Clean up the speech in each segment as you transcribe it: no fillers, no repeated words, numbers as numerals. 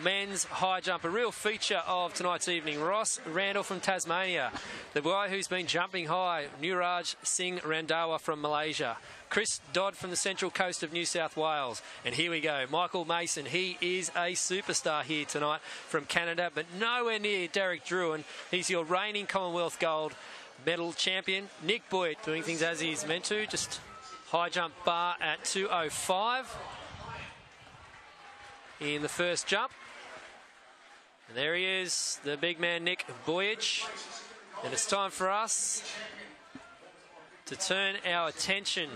men's high jump, a real feature of tonight's evening. Ross Randall from Tasmania, the guy who's been jumping high, Nuraj Singh Randhawa from Malaysia, Chris Dodd from the Central Coast of New South Wales, and here we go, Michael Mason. He is a superstar here tonight from Canada, but nowhere near Derek Drouin. He's your reigning Commonwealth gold medal champion. Nick Boyd doing things as he's meant to, just high jump bar at 2:05 in the first jump. And there he is, the big man Nick Boyage. And it's time for us to turn our attention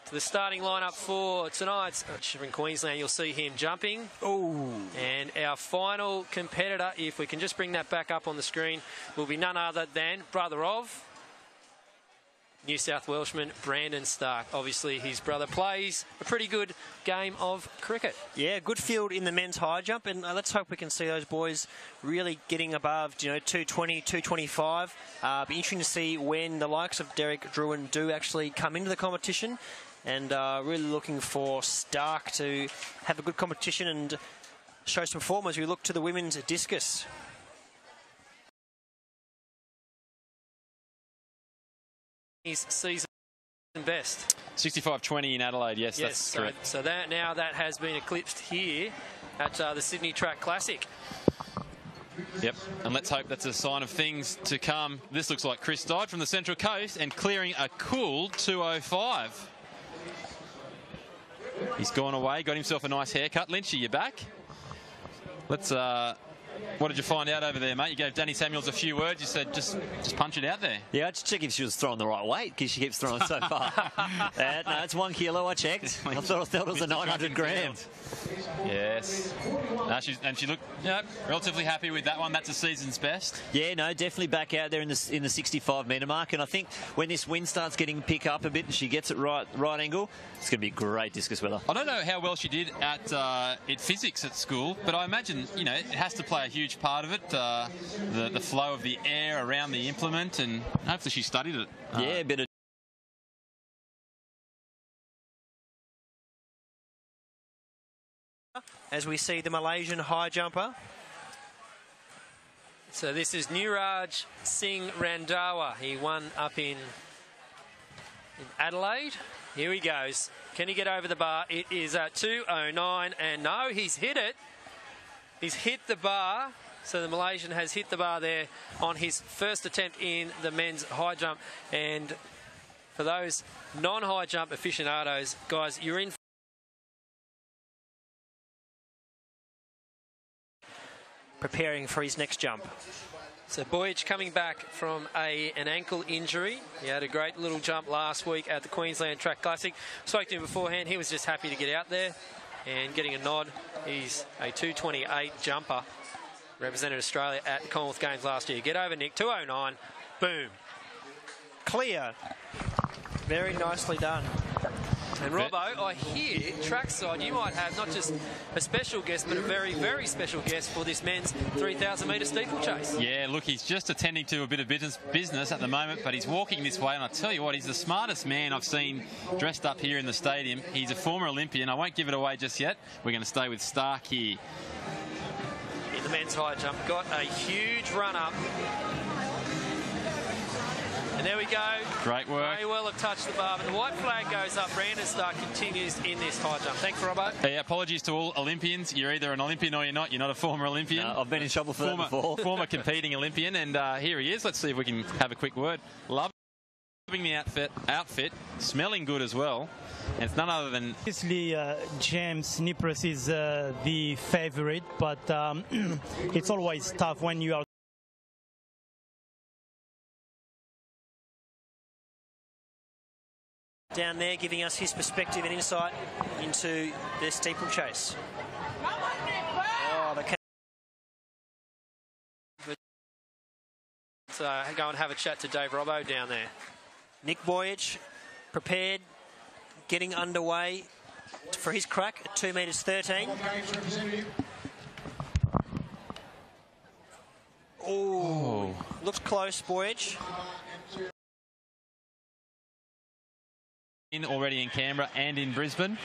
to the starting lineup for tonight's in Queensland. You'll see him jumping. Oh! And our final competitor, if we can just bring that back up on the screen, will be none other than brother of New South Welshman Brandon Starc. Obviously, his brother plays a pretty good game of cricket. Yeah, good field in the men's high jump, and let's hope we can see those boys really getting above, 220, 225. Be interesting to see when the likes of Derek Drouin do actually come into the competition, and really looking for Starc to have a good competition and show some form as we look to the women's discus. His season best. 65.20 in Adelaide, yes, that's correct. So that has been eclipsed here at the Sydney Track Classic. Yep, and let's hope that's a sign of things to come. This looks like Chris Dodd from the Central Coast and clearing a cool 2:05. He's gone away, got himself a nice haircut. Lynchy, you back? Let's... what did you find out over there, mate? You gave Danny Samuels a few words. You said, just punch it out there. Yeah, I just checked if she was throwing the right weight, because she keeps throwing so far. No, it's 1 kilo, I checked. I thought it was a 900 gram. Yes. No, she looked relatively happy with that one. That's a season's best. Yeah, no, definitely back out there in the 65-metre mark. And I think when this wind starts getting pick up a bit and she gets it right angle, it's going to be great discus weather. I don't know how well she did at physics at school, but I imagine, it has to play a huge part of it, the flow of the air around the implement, and hopefully she studied it. Yeah, a bit of... As we see the Malaysian high jumper. So this is Nuraj Singh Randhawa. He won up in Adelaide. Here he goes. Can he get over the bar? It is at 2:09, and no, he's hit it. He's hit the bar. So the Malaysian has hit the bar there on his first attempt in the men's high jump. And for those non-high jump aficionados, guys, you're in. Preparing for his next jump. So Boyage coming back from an ankle injury. He had a great little jump last week at the Queensland Track Classic. Spoke to him beforehand. He was just happy to get out there and getting a nod. He's a 2:28 jumper. Represented Australia at the Commonwealth Games last year. Get over, Nick. 2:09. Boom. Clear. Very nicely done. And Robbo, I hear trackside you might have not just a special guest, but a very, very special guest for this men's 3,000 metre steeplechase. Yeah, look, he's just attending to a bit of business at the moment, but he's walking this way, and I tell you what, he's the smartest man I've seen dressed up here in the stadium. He's a former Olympian. I won't give it away just yet. We're going to stay with Starc here. In the men's high jump, got a huge run-up. And there we go. Great work. Very well have touched the bar, but the white flag goes up. Brandon Starc continues in this high jump. Thanks, Robbo. Hey, apologies to all Olympians. You're either an Olympian or you're not. You're not a former Olympian. No, I've been in trouble for that before. Former competing Olympian, and here he is. Let's see if we can have a quick word. Loving the outfit, smelling good as well. And it's none other than... Obviously, James Nipras is the favourite, but it's always tough when you are down there, giving us his perspective and insight into the steeplechase. Oh, So go and have a chat to Dave Robbo down there. Nick Boyage prepared, getting underway for his crack at 2 metres 13. Oh, looks close, Boyage. Already in Canberra and in Brisbane.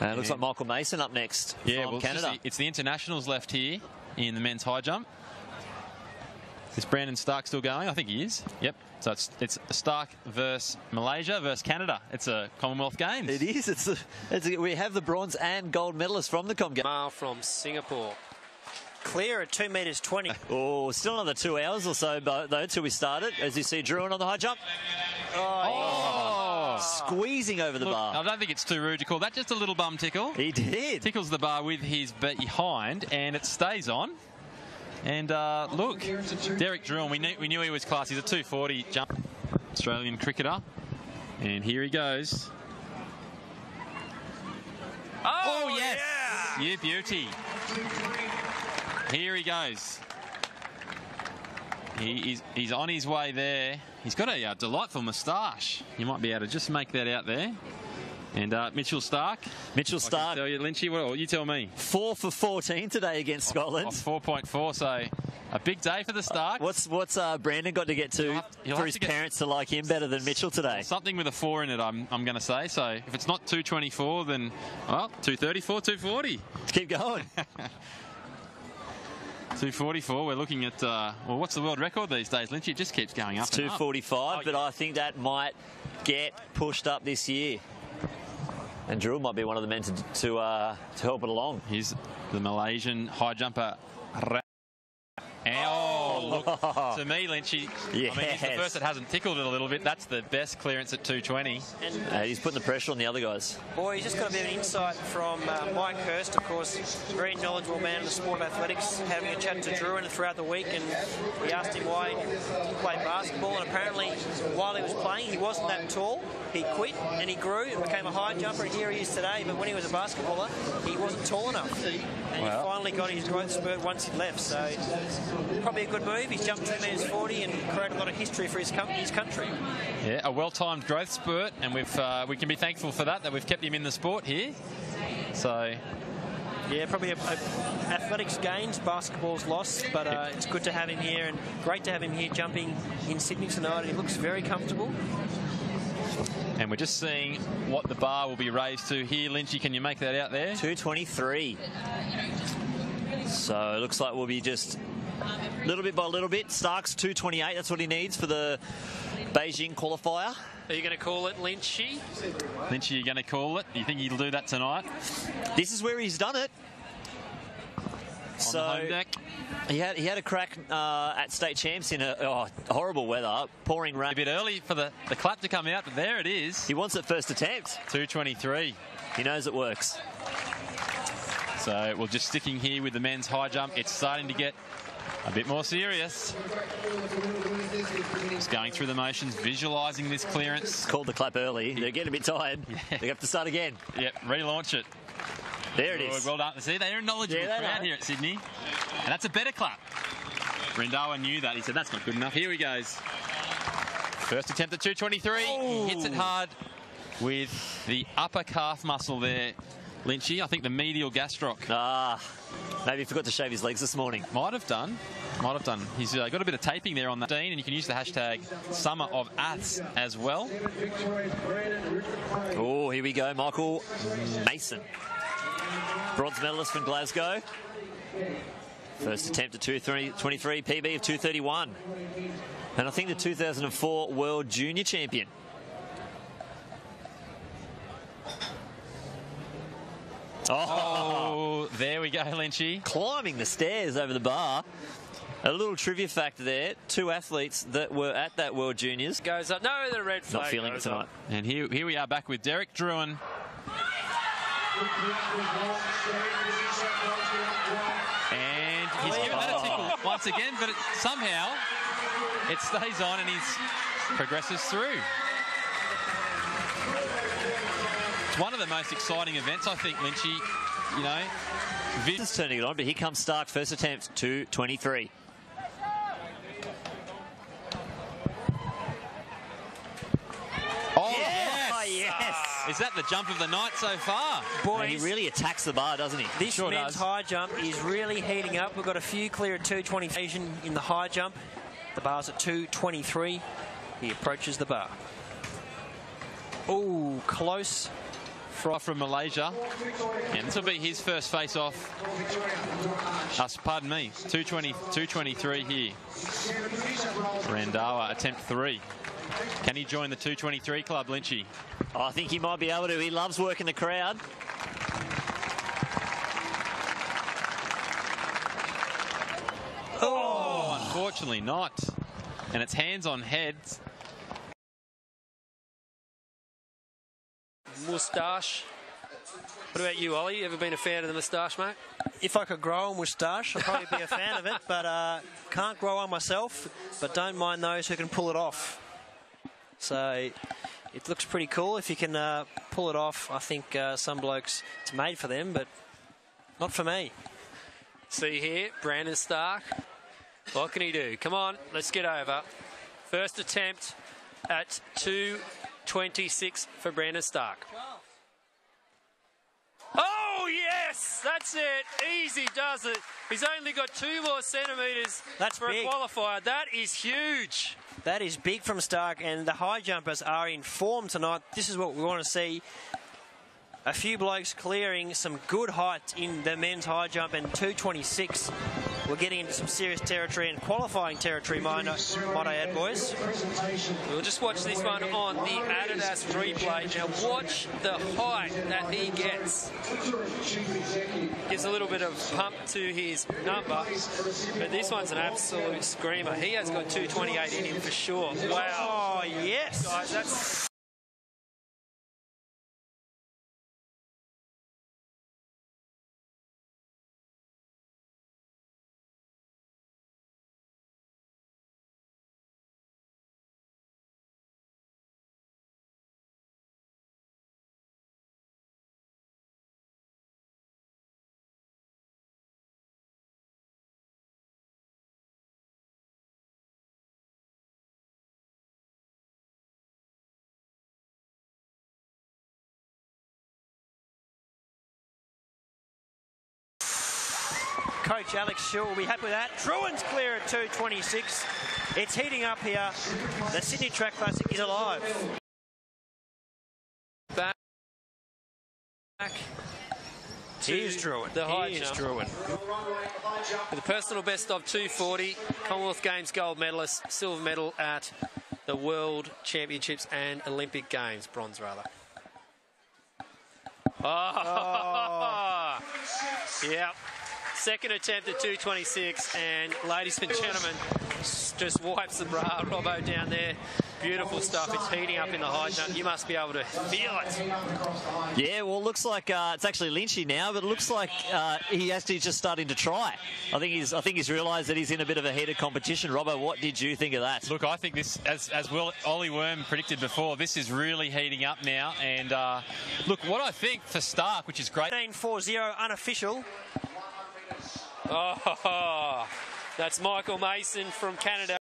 And it looks like Michael Mason up next from Canada. It's the internationals left here in the men's high jump. Is Brandon Starc still going? I think he is. Yep. So it's Starc versus Malaysia versus Canada. It's a Commonwealth Games. It is. We have the bronze and gold medalists from the Com Games. Mile from Singapore. Clear at 2 metres 20. Oh, still another 2 hours or so, though, till we start it. As you see, Drouin on the high jump. Squeezing over the bar. I don't think it's too rude to call that just a little bum tickle. He did. Tickles the bar with his behind, and it stays on. And look, Derek Drouin, we knew he was class. He's a 240 jump Australian cricketer. And here he goes. Oh, yes! Yeah. You beauty. Here he goes. He's on his way there. He's got a delightful moustache. You might be able to just make that out there. And Mitchell Starc. Mitchell Starc. I can tell you, Lynchy, what you tell me. 4 for 14 today against Scotland. Off 4.4, so a big day for the Starc. What's Brandon got to get to for his parents to like him better than Mitchell today? Something with a 4 in it, I'm going to say. So if it's not 224, then, well, 234, 240. Keep going. 244, we're looking at, well, what's the world record these days, Lynchy? It just keeps going up. It's 245, but I think that might get pushed up this year. And Drew might be one of the men to help it along. Here's the Malaysian high jumper. Oh, look, to me, Lynchy, yes. I mean, he's the first that hasn't tickled it a little bit. That's the best clearance at 220. And he's putting the pressure on the other guys. boy, he's just got a bit of an insight from Mike Hurst, of course, very knowledgeable man in the sport of athletics, having a chat to Drouin throughout the week, and he asked him why he played basketball, and apparently while he was playing, he wasn't that tall. He quit and he grew and became a high jumper, and here he is today. But when he was a basketballer, he wasn't tall enough, and he finally got his growth spurt once he left. So probably a good move. He's jumped 2 metres 40 and created a lot of history for his country. Yeah, a well-timed growth spurt, and we can be thankful for that we've kept him in the sport here. So yeah, probably athletics gains, basketball's lost, but it's good to have him here, and great to have him here jumping in Sydney tonight. He looks very comfortable. And we're just seeing what the bar will be raised to here. Lynchy, can you make that out there? 223. So it looks like we'll be just little bit by little bit. Starc's 228. That's what he needs for the Beijing qualifier. Are you going to call it Lynchy? Lynchy, you're going to call it? You think he'll do that tonight? This is where he's done it. On the home deck. He had a crack at state champs in horrible weather, pouring rain. A bit early for the clap to come out, but there it is. He wants it first attempt. 223. He knows it works. So we're just sticking here with the men's high jump. It's starting to get a bit more serious. Just going through the motions, visualising this clearance. Called the clap early. They're getting a bit tired. Yeah. They have to start again. Yep, relaunch it. There it is. Well done. See, they're a knowledgeable crowd here at Sydney. And that's a better clap. Rendawa knew that. He said, that's not good enough. Here he goes. First attempt at 223. He hits it hard with the upper calf muscle there, Lynchy. I think the medial gastroc. Maybe he forgot to shave his legs this morning. Might have done. Might have done. He's got a bit of taping there on that, and you can use the hashtag Summer of Aths as well. Oh, here we go. Michael Mason. Bronze medalist from Glasgow. First attempt at 223, PB of 231. And I think the 2004 World Junior Champion. Oh, there we go, Lynchy. Climbing the stairs over the bar. A little trivia fact there. 2 athletes that were at that World Juniors. Goes up. No, the red flag. Not feeling it tonight. And here we are back with Derek Drouin. And he's given that a tickle once again, but somehow it stays on and he progresses through. It's one of the most exciting events, I think, Lynchy. You know, Vin's turning it on, but here comes Starc, first attempt, 223. Oh, yes! Oh, yes! Is that the jump of the night so far? Boys, and he really attacks the bar, doesn't he? This men's high jump is really heating up. We've got a few clear at 220 Asian in the high jump. The bar's at 223. He approaches the bar. Oh, close from Malaysia. And this will be his first face-off. Pardon me, 223 here. Randawa, attempt 3. Can he join the 223 club, Lynchy? Oh, I think he might be able to. He loves working the crowd. Oh, unfortunately not. And it's hands on heads. Moustache. What about you, Ollie? You ever been a fan of the moustache, mate? If I could grow a moustache, I'd probably be a fan of it, but can't grow one myself, but don't mind those who can pull it off. So it looks pretty cool if you can pull it off. I think some blokes, it's made for them, but not for me. See here, Brandon Starc. What can he do? Come on, let's get over. First attempt at 2:26 for Brandon Starc. Oh, yes! That's it. Easy does it. He's only got 2 more centimetres for big. a qualifier. That is huge. That is big from Starc, and the high jumpers are in form tonight. This is what we want to see. A few blokes clearing some good height in the men's high jump, and 2:26. We're getting into some serious territory and qualifying territory, might I add, boys. We'll just watch this one on the Adidas replay. Now watch the height that he gets. Gives a little bit of pump to his number, but this one's an absolute screamer. He has got 2:28 in him for sure. Wow. Oh, yes. Guys, that's... Coach Alex Shaw will be happy with that. Drouin's clear at 2:26. It's heating up here. The Sydney Track Classic is alive. Back Here's Drouin. The high Here's jump. Drouin. With a personal best of 2:40, Commonwealth Games gold medalist, silver medal at the World Championships and Olympic Games, bronze rather. Oh. Yep. Second attempt at 2:26, and ladies and gentlemen, just wipes the bra. Robbo down there. Beautiful stuff. It's heating up in the high jump. You must be able to feel it. Yeah, well, it looks like it's actually Lynchy now, but it looks like he actually just starting to try. I think he's realised that he's in a bit of a heated competition. Robbo, what did you think of that? Look, I think this, as Ollie Worm predicted before, this is really heating up now. And look, what I think for Starc, which is great. 18.40 unofficial. Oh, that's Michael Mason from Canada.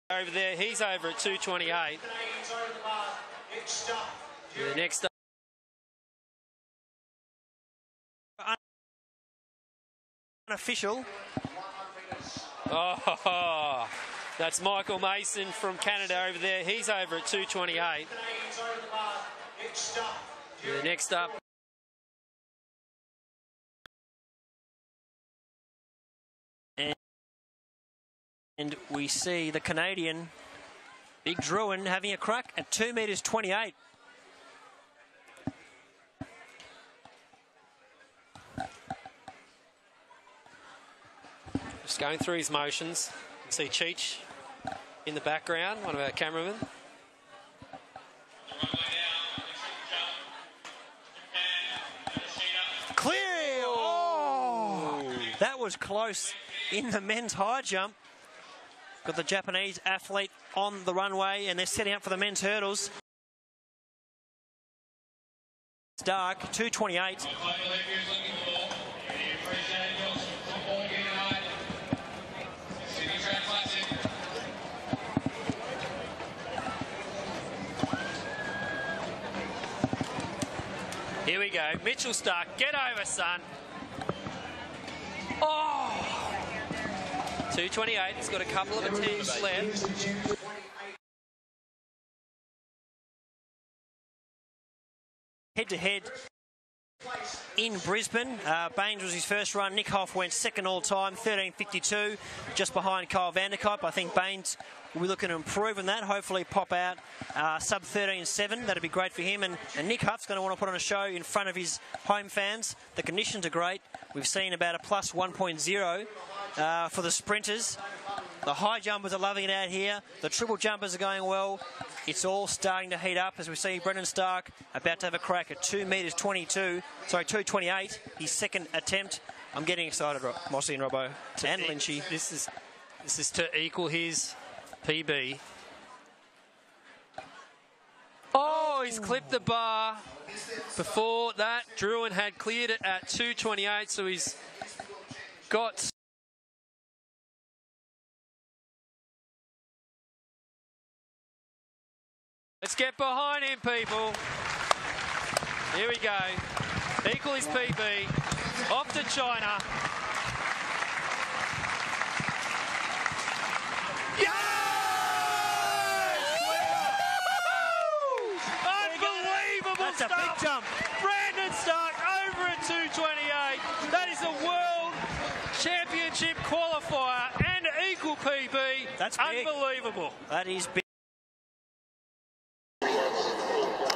Over there, he's over at 2:28. The next up. Unofficial. Oh, that's Michael Mason from Canada over there. He's over at 2:28. The next up. And we see the Canadian, Big Drouin, having a crack at 2.28 meters. Just going through his motions. You can see Cheech in the background, one of our cameramen. Clear! Oh! That was close in the men's high jump. Got the Japanese athlete on the runway, and they're setting up for the men's hurdles. It's dark, 2:28. go. Mitchell Starc, get over, son. Oh! 2:28. He's got a couple of attempts left. Head-to-head in Brisbane. Baines was his first run. Nick Hoff went second all-time, 13.52, just behind Kyle Vanderkuyp. I think Baines will be looking to improve on that, hopefully pop out sub 13.7. That'd be great for him. And Nick Huff's going to want to put on a show in front of his home fans. The conditions are great. We've seen about a plus 1.0 for the sprinters. The high jumpers are loving it out here. The triple jumpers are going well. It's all starting to heat up as we see Brandon Starc about to have a crack at 2.28, his second attempt. I'm getting excited, Mossy and Robbo and Lynchy. This is to equal his PB. Oh, he's clipped the bar. Before that, Drouin had cleared it at 2:28, so he's got... Let's get behind him, people. Here we go. Equal his PB. Off to China. Yes! Unbelievable That's stuff. a big jump. Brandon Starc over at 2:28. That is a World Championship qualifier and equal PB. That's big. Unbelievable. That is big.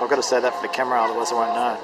I've got to say that for the camera, otherwise I won't know.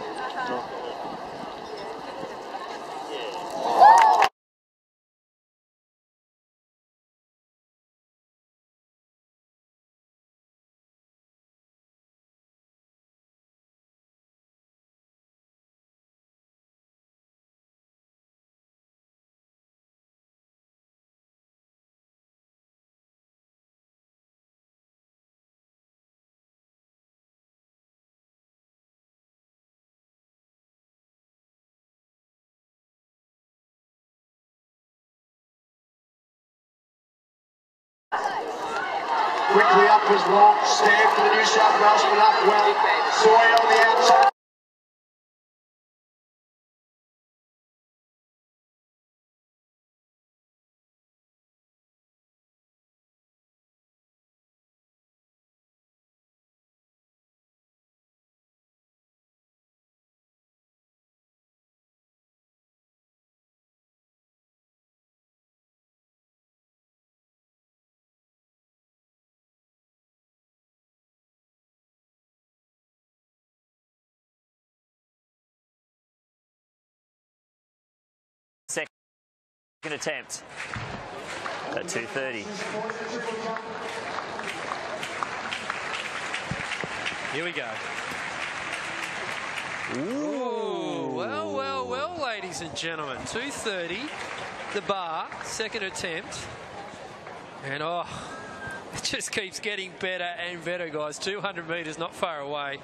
Quickly up was long, stand for the New South Wales, but up well. Sawyer on the outside. Second attempt at 2:30. Here we go. Ooh. Well, ladies and gentlemen. 2:30, the bar, second attempt. And oh, it just keeps getting better and better, guys. 200 metres, not far away.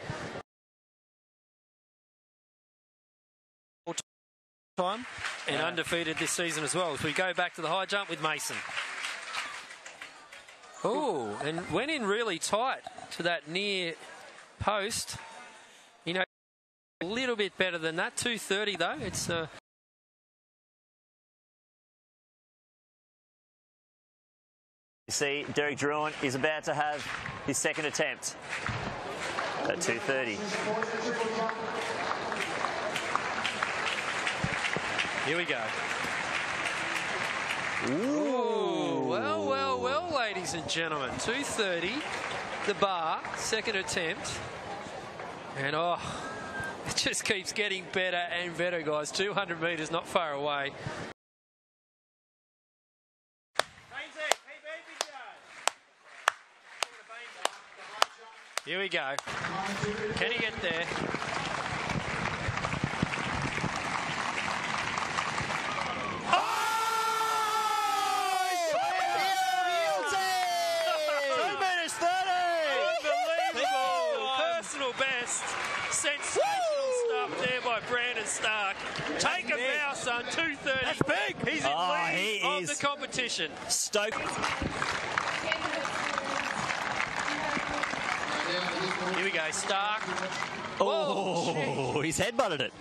Time. And undefeated this season as well. So we go back to the high jump with Mason. Oh, and went in really tight to that near post. You know, a little bit better than that. 2:30 though. It's You see, Derek Drouin is about to have his second attempt at 2:30. Here we go. Ooh. Well, ladies and gentlemen. 2:30, the bar, second attempt. And oh, it just keeps getting better and better, guys. 200 metres, not far away. Here we go. Can he get there? Sensational stuff there by Brandon Starc. Take a bow, son. 2:30. That's big. He's in lead of the competition. Stoked. Here we go. go, Starc. Oh, he's headbutted it.